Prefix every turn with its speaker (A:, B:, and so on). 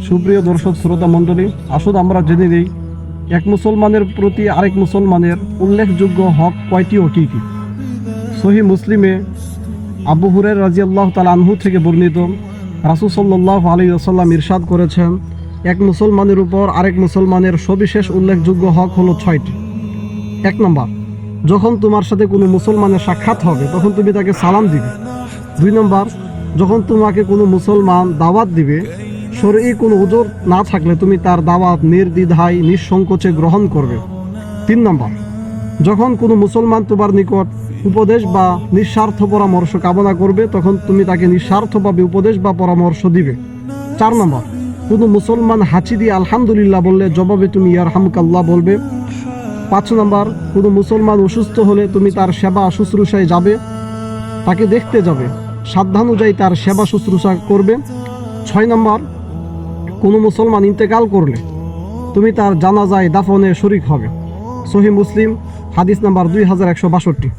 A: সুপ্রিয় দর্শক শ্রোতা মণ্ডলী, আসুন আমরা জেনে নিই এক মুসলমানের প্রতি আরেক মুসলমানের উল্লেখযোগ্য হক কয়টি ও কী কী। সহিহ মুসলিমে আবু হুরায়রা রাদিয়াল্লাহু তাআলা আনহু থেকে বর্ণিত, রাসূল সাল্লাল্লাহু আলাইহি ওয়াসাল্লাম ইরশাদ করেছেন, এক মুসলমানের উপর আরেক মুসলমানের সবিশেষ উল্লেখযোগ্য হক হলো 6টি। 1 নম্বর, যখন তোমার সাথে কোনো মুসলমানের সাক্ষাৎ হবে তখন তুমি তাকে সালাম দিবে। 2 নম্বর, যখন তোমাকে কোনো মুসলমান দাওয়াত দিবে, শরঈ কোনো উযর না থাকলে তুমি তার দাওয়াত নির্দ্বিধায় নিঃসংকোচে গ্রহণ করবে। 3 নম্বর, যখন কোনো মুসলমান তোমার নিকট উপদেশ বা নিঃস্বার্থ পরামর্শ কামনা করবে তখন তুমি তাকে নিঃস্বার্থভাবে উপদেশ বা পরামর্শ দিবে। 4 নম্বর, কোনো মুসলমান হাঁচি দিয়ে আলহামদুলিল্লাহ বললে জবাবে তুমি ইয়ারহামুকাল্লাহ বলবে। 5 নম্বর, কোনো মুসলমান অসুস্থ হলে তুমি তার সেবা শুশ্রূষায় যাবে, তাকে দেখতে যাবে, সাধ্যানুযায়ী তার সেবা শুশ্রূষা করবে। 6 নম্বর, কোনো মুসলমান ইন্তেকাল করলে তুমি তার জানাজায় দাফনে শরীক হবে। সহিহ মুসলিম হাদিস নাম্বার 2162।